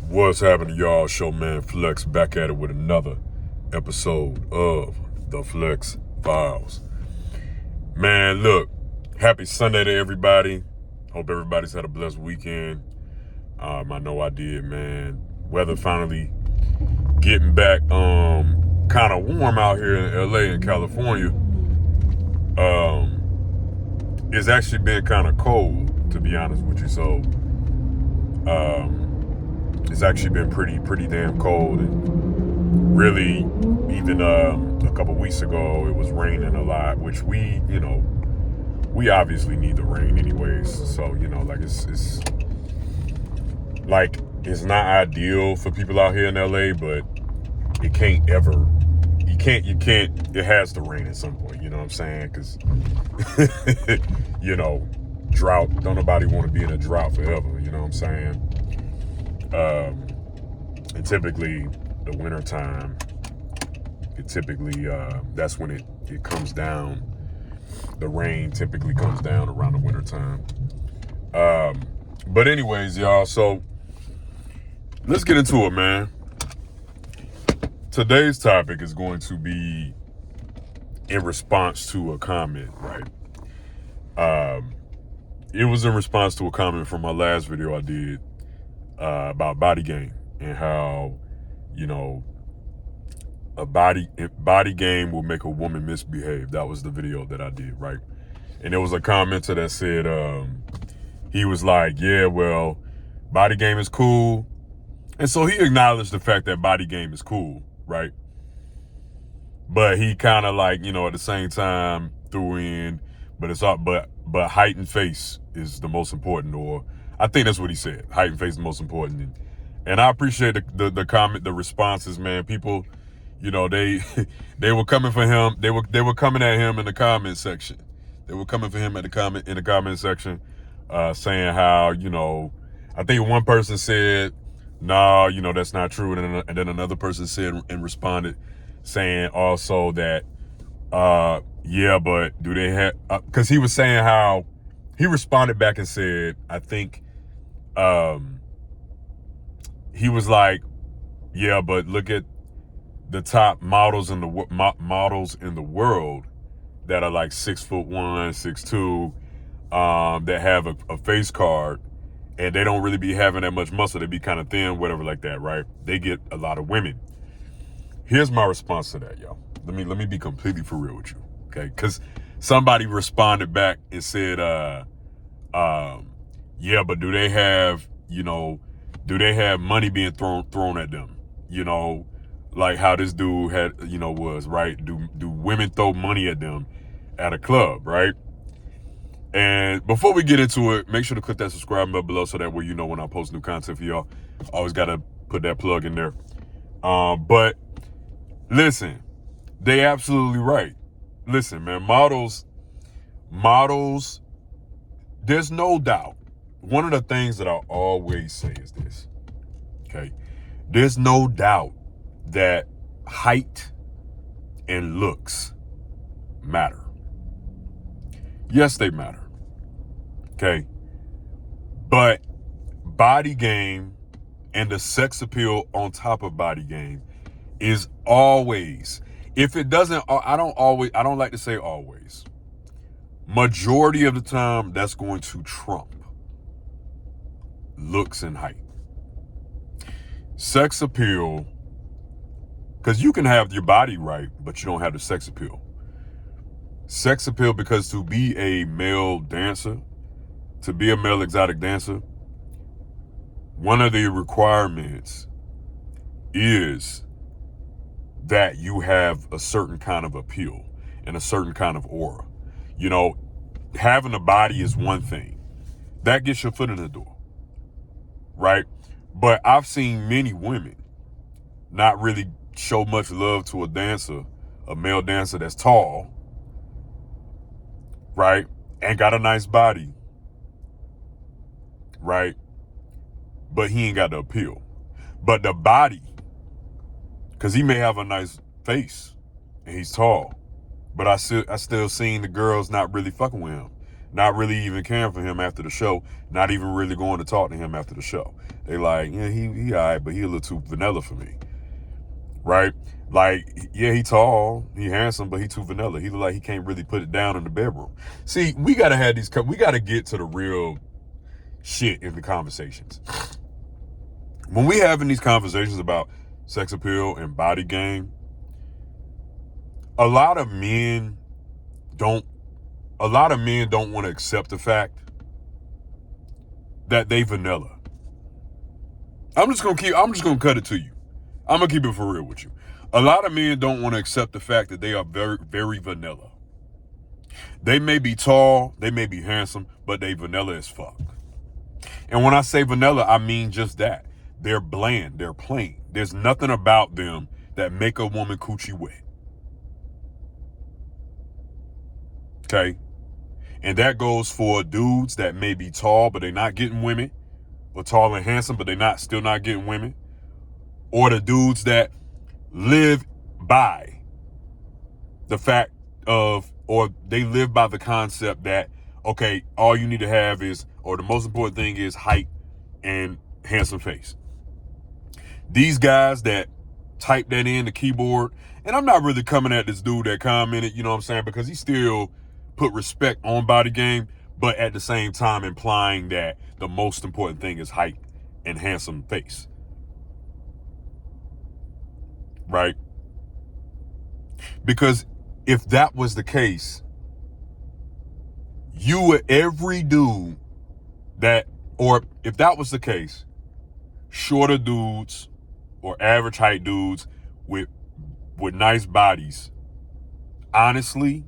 What's happening, y'all? Show man Flex back at it with another episode of the Flex Files. Man, look, happy Sunday to everybody. Hope everybody's had a blessed weekend. I know I did, man. Weather finally getting back kind of warm out here in LA and California. It's actually been kind of cold, to be honest with you. So it's actually been pretty damn cold, and really even a couple weeks ago it was raining a lot, which we obviously need the rain anyways. So like it's not ideal for people out here in LA, but it can't it has to rain at some point, you know what I'm saying? Because drought, don't nobody want to be in a drought forever, you know what I'm saying? And typically the winter time, that's when it comes down. The rain typically comes down around the winter time. But anyways, y'all, so let's get into it, man. Today's topic is going to be in response to a comment, right? It was in response to a comment from my last video I did about body game and how, a body game will make a woman misbehave. That was the video that I did, right? And there was a commenter that said, he was like, yeah, well, body game is cool. And so he acknowledged the fact that body game is cool, right? But he kind of like, at the same time threw in, but height and face is the most important, or I think that's what he said. Height and face is the most important. And I appreciate the comment, the responses, man. People, they were coming for him. They were coming at him in the comment section. They were coming for him in the comment section, saying how, I think one person said, no, that's not true. And then another person said and responded saying also that, yeah, but do they have, because he was saying how he responded back and said, I think, he was like, yeah, but look at the top models in the world that are like 6'1", 6'2", that have a face card, and they don't really be having that much muscle. They be kind of thin, whatever like that, right? They get a lot of women. Here's my response to that, y'all. Let me be completely for real with you, okay? Because somebody responded back and said, yeah, but do they have money being thrown at them? Like how this dude had, was, right? Do women throw money at them at a club, right? And before we get into it, make sure to click that subscribe button below so that way when I post new content for y'all. Always got to put that plug in there. But listen, they absolutely right. Listen, man, models, there's no doubt. One of the things that I always say is this, okay? There's no doubt that height and looks matter. Yes, they matter, okay? But body game and the sex appeal on top of body game is always, if it doesn't, I don't like to say always. Majority of the time, that's going to trump looks and height. Sex appeal, because you can have your body right, but you don't have the sex appeal. Sex appeal, because to be a male dancer, to be a male exotic dancer, one of the requirements is that you have a certain kind of appeal and a certain kind of aura. Having a body is one thing. That gets your foot in the door, right? But I've seen many women not really show much love to a dancer, a male dancer that's tall, right? And got a nice body, right? But he ain't got the appeal. But the body, because he may have a nice face and he's tall, but I still seen the girls not really fucking with him not really even caring for him after the show, not even really going to talk to him after the show. They like, yeah, he all right, but he a little too vanilla for me, right? Like, yeah, he tall, he handsome, but he too vanilla. He look like he can't really put it down in the bedroom. See, we got to get to the real shit in the conversations. When we having these conversations about sex appeal and body game, a lot of men don't want to accept the fact that they vanilla. I'm just gonna cut it to you. I'm gonna keep it for real with you. A lot of men don't want to accept the fact that they are very, very vanilla. They may be tall, they may be handsome, but they vanilla as fuck. And when I say vanilla, I mean just that. They're bland, they're plain. There's nothing about them that make a woman coochie wet. Okay? And that goes for dudes that may be tall, but they're not getting women, or tall and handsome, but they're still not getting women, or the dudes that live by the fact of, or they live by the concept that, okay, all you need to have is, or the most important thing is height and handsome face. These guys that type that in the keyboard, and I'm not really coming at this dude that commented, you know what I'm saying, because he still put respect on body game, but at the same time implying that the most important thing is height and handsome face. Right? Because if that was the case, every dude that, or if that was the case, shorter dudes or average height dudes with nice bodies, honestly,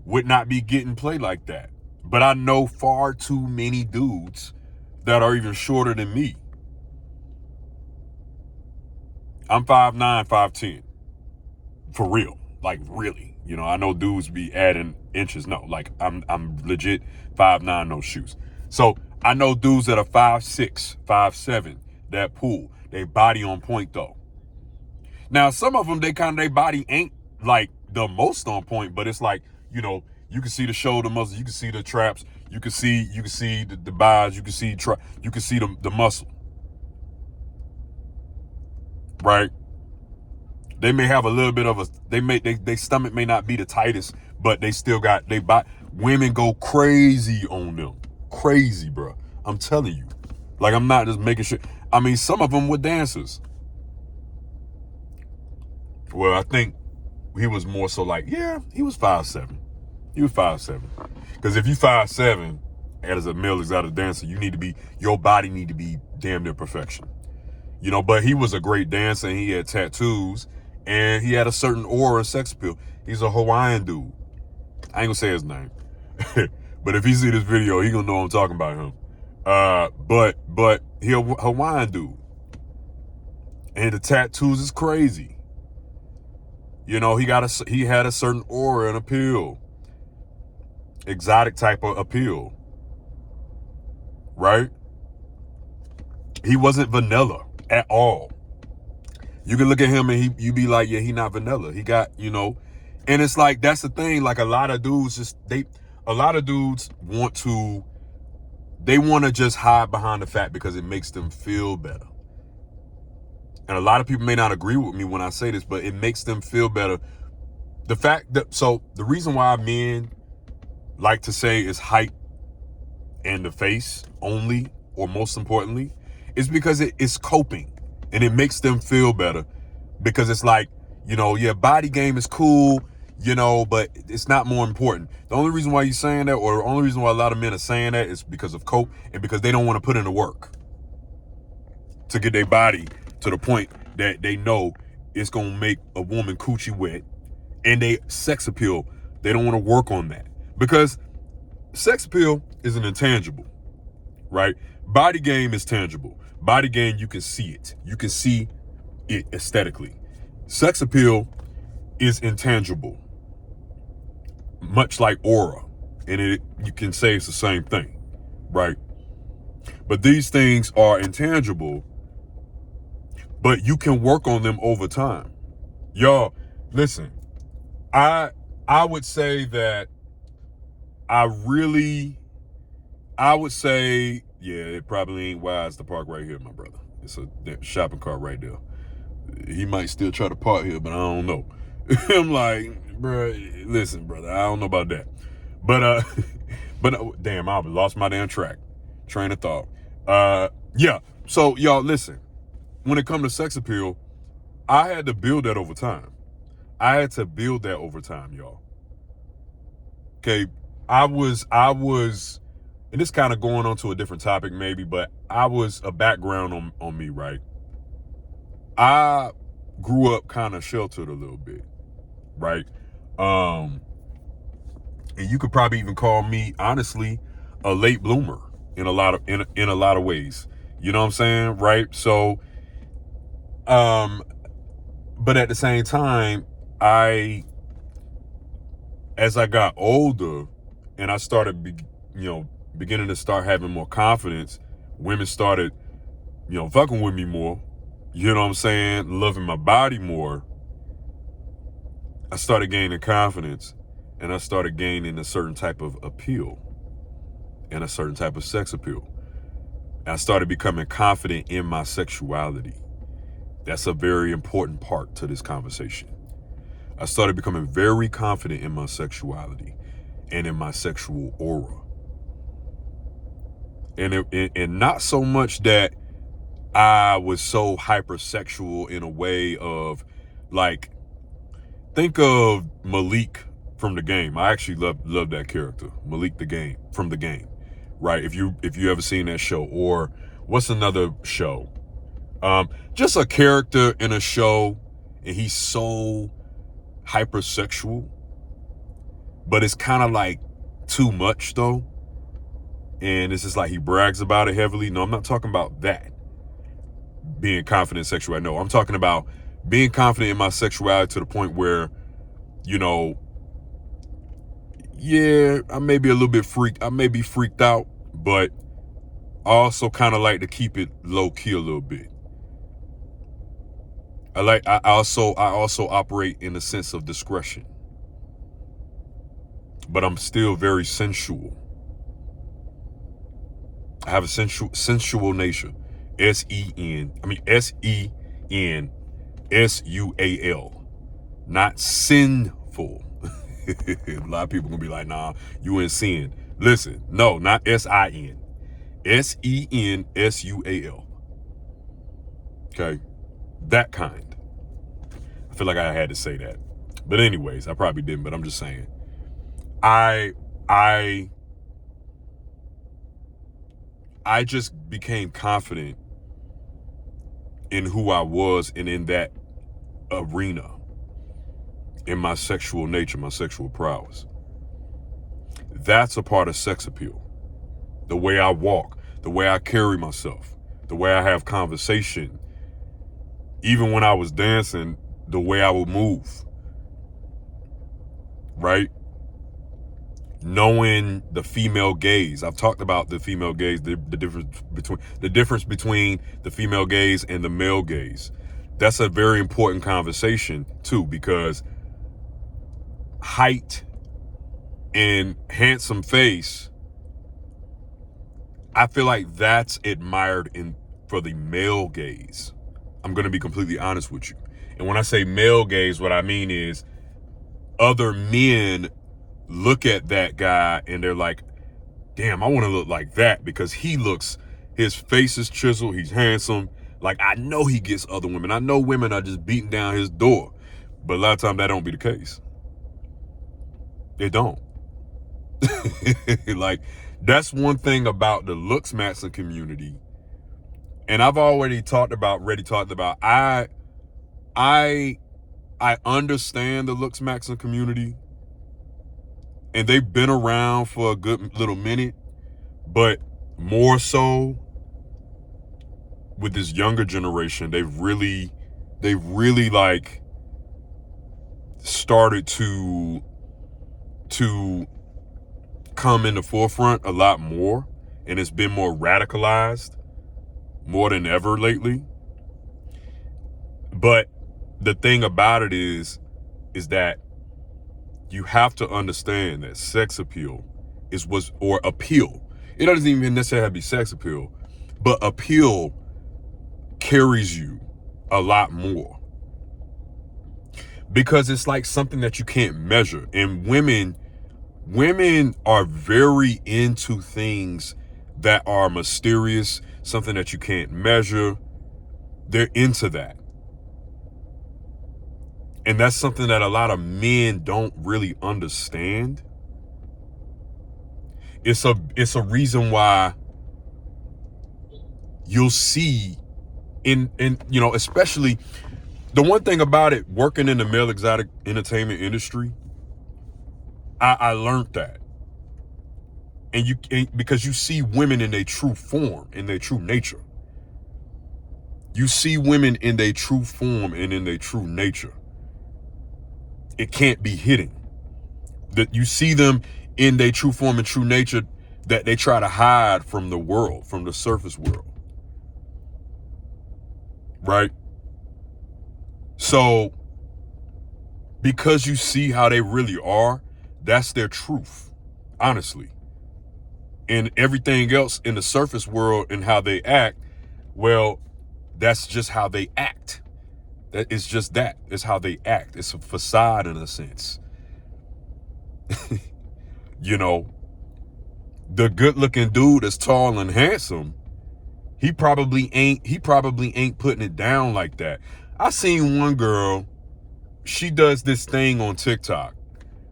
would not be getting played like that. But I know far too many dudes that are even shorter than me. I'm 5'9", 5'10". For real. Like, really. You know, I know dudes be adding inches. No, like, I'm legit 5'9", no shoes. So, I know dudes that are 5'6", 5'7", that pull. They body on point, though. Now, some of them, they body ain't, like, the most on point, but it's like, you know, you can see the shoulder muscles, you can see the traps, you can see the buys, you can see the muscle. Right? They may have a little bit of their stomach may not be the tightest, but they still got, women go crazy on them. Crazy, bro. I'm telling you. Like, I'm not just making sure. I mean, some of them were dancers. Well, I think he was more so like, yeah, he was 5'7". He was 5'7". Because if you 5'7", as a male exotic dancer, your body need to be damn near perfection. You know, but he was a great dancer, and he had tattoos, and he had a certain aura of sex appeal. He's a Hawaiian dude. I ain't gonna say his name. But if you see this video, he gonna know I'm talking about him. But he a Hawaiian dude. And the tattoos is crazy. You know, he had a certain aura and appeal. Exotic type of appeal. Right? He wasn't vanilla at all. You can look at him and you be like, yeah, he not vanilla. He got, you know, and it's like, that's the thing. Like, a lot of dudes want to just hide behind the fact because it makes them feel better. And a lot of people may not agree with me when I say this, but it makes them feel better. So the reason why men like to say is height and the face only, or most importantly, is because it's coping. And it makes them feel better because it's like, you know, yeah, body game is cool, you know, but it's not more important. The only reason why you're saying that, or the only reason why a lot of men are saying that, is because of cope and because they don't want to put in the work to get their body to the point that they know it's going to make a woman coochie wet, and they sex appeal. They don't want to work on that because sex appeal is an intangible, right? Body game is tangible. Body game, you can see it. You can see it aesthetically. Sex appeal is intangible, much like aura. And you can say it's the same thing, right? But these things are intangible, but you can work on them over time. Y'all, listen, I would say that I would say, yeah, it probably ain't wise to park right here, my brother. It's a shopping cart right there. He might still try to park here, but I don't know. I'm like, bro, listen, brother, I don't know about that. But damn, I lost my damn train of thought. Yeah. So y'all, listen. When it comes to sex appeal, I had to build that over time. Y'all. Okay, I was, and this kind of going on to a different topic maybe, but I was a background on me, right? I grew up kind of sheltered a little bit, right? And you could probably even call me, honestly, a late bloomer in a lot of ways. You know what I'm saying, right? So, but at the same time, as I got older, and I started, beginning to start having more confidence, women started, fucking with me more. You know what I'm saying? Loving my body more. I started gaining confidence, and I started gaining a certain type of appeal and a certain type of sex appeal. I started becoming confident in my sexuality. That's a very important part to this conversation. I started becoming very confident in my sexuality and in my sexual aura. And not so much that I was so hypersexual in a way of, like, think of Malik from the game. I actually love that character, Malik from the game, right? If you ever seen that show, or what's another show? Just a character in a show, and he's so hypersexual, but it's kind of like too much though. And it's just like he brags about it heavily. No, I'm not talking about that. Being confident sexual. No, I'm talking about being confident in my sexuality to the point where, yeah, I may be a little bit freaked. I may be freaked out, but I also kind of like to keep it low key a little bit. I also operate in a sense of discretion, but I'm still very sensual. I have a sensual nature. SENSUAL, not sinful. A lot of people gonna be like, nah, you in sin. Listen, no, not SIN. SENSUAL. Okay, that kind. I feel like I had to say that, but anyways, I probably didn't. But I'm just saying, I just became confident in who I was and in that arena, in my sexual nature, my sexual prowess. That's a part of sex appeal. The way I walk, the way I carry myself, the way I have conversation. Even when I was dancing, the way I would move, right? Knowing the female gaze. I've talked about the female gaze, the difference between the female gaze and the male gaze. That's a very important conversation too, because height and handsome face, I feel like that's admired for the male gaze. I'm going to be completely honest with you. And when I say male gaze, what I mean is other men look at that guy and they're like, damn, I want to look like that, because his face is chiseled, he's handsome. Like, I know he gets other women. I know women are just beating down his door. But a lot of times that don't be the case. It don't. Like, that's one thing about the looks maxing community. And I've already talked about, I understand the looks maxing community, and they've been around for a good little minute, but more so with this younger generation, they've really like started to come in the forefront a lot more, and it's been more radicalized more than ever lately. But the thing about it is that you have to understand that sex appeal or appeal. It doesn't even necessarily have to be sex appeal, but appeal carries you a lot more because it's like something that you can't measure. And women are very into things that are mysterious, something that you can't measure. They're into that. And that's something that a lot of men don't really understand. It's a reason why you'll see in especially the one thing about it, working in the male exotic entertainment industry, I learned that. Because you see women in their true form, in their true nature. You see women in their true form and in their true nature. It can't be hidden. That you see them in their true form and true nature that they try to hide from the world, from the surface world. Right? So, because you see how they really are, that's their truth, honestly. And everything else in the surface world and how they act, well, that's just how they act. It's just that. It's how they act. It's a facade in a sense. The good-looking dude that's tall and handsome, he probably ain't putting it down like that. I seen one girl, she does this thing on TikTok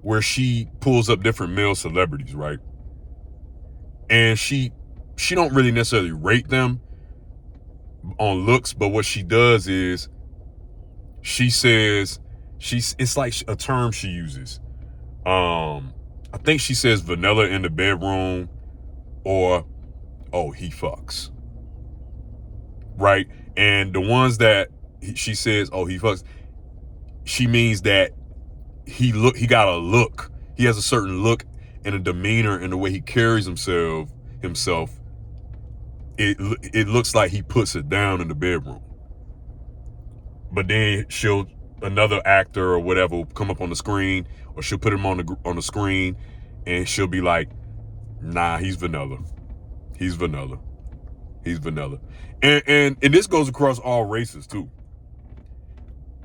where she pulls up different male celebrities, right? And she don't really necessarily rate them on looks, but what she does is she says it's like a term she uses. I think she says vanilla in the bedroom, or he fucks. Right? And the ones that she says he fucks, she means that he got a look. He has a certain look and a demeanor and the way he carries himself. It looks like he puts it down in the bedroom. But then another actor or whatever will come up on the screen, or she'll put him on the screen, and she'll be like, nah, he's vanilla. He's vanilla. He's vanilla. And this goes across all races too.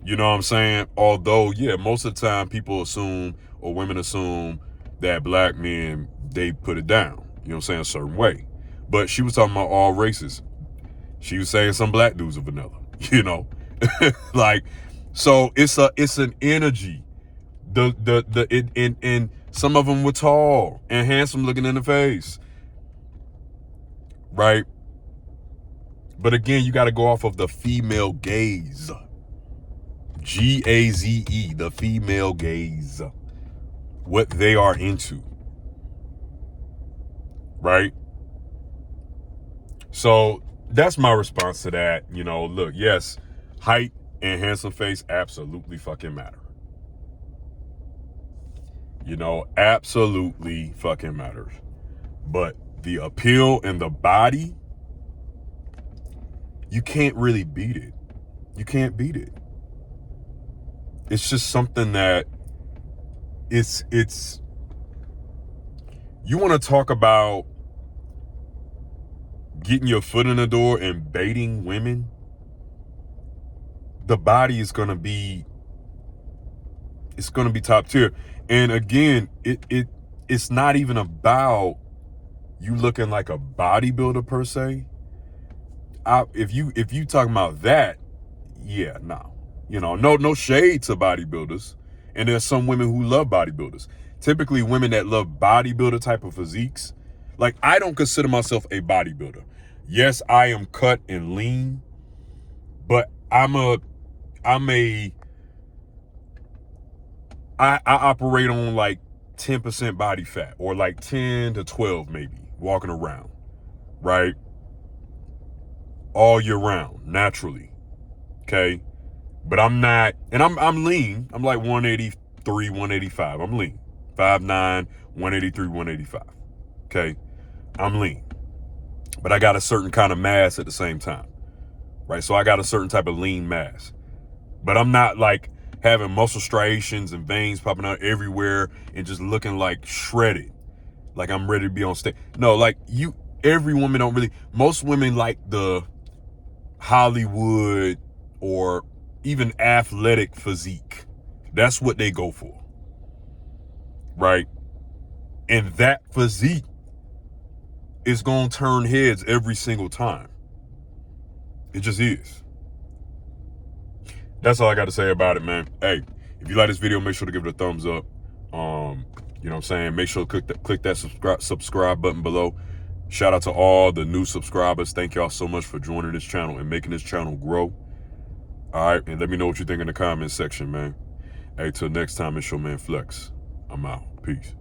You know what I'm saying? Although, yeah, most of the time people assume, or women assume, that black men, they put it down. You know what I'm saying? A certain way. But she was talking about all races. She was saying some black dudes are vanilla. Like, so it's an energy. And some of them were tall and handsome looking in the face. Right? But again, you got to go off of the female gaze. Gaze, the female gaze. What they are into. Right? So that's my response to that. Look, yes, height and handsome face absolutely fucking matter. Absolutely fucking matters. But the appeal and the body, you can't really beat it. You can't beat it. It's just something that it's you want to talk about getting your foot in the door and baiting women. The body is going to be top tier. And again, it's not even about you looking like a bodybuilder per se. If you talking about that, yeah, no. No shade to bodybuilders. And there's some women who love bodybuilders. Typically women that love bodybuilder type of physiques. Like, I don't consider myself a bodybuilder. Yes, I am cut and lean, but I operate on like 10% body fat, or like 10 to 12 maybe, walking around, right? All year round, naturally. Okay? But I'm not, and I'm lean. I'm like 183, 185. I'm lean. 5'9", 183, 185. Okay? I'm lean. But I got a certain kind of mass at the same time. Right? So I got a certain type of lean mass. But I'm not like having muscle striations and veins popping out everywhere and just looking like shredded. Like I'm ready to be on stage. No, like every woman don't really, most women like the Hollywood or even athletic physique. That's what they go for. Right? And that physique is going to turn heads every single time. It just is. That's all I got to say about it, man. Hey, if you like this video, make sure to give it a thumbs up. You know what I'm saying? Make sure to click that subscribe button below. Shout out to all the new subscribers. Thank y'all so much for joining this channel and making this channel grow. All right, and let me know what you think in the comment section, man. Hey, till next time, it's your man Flex. I'm out. Peace.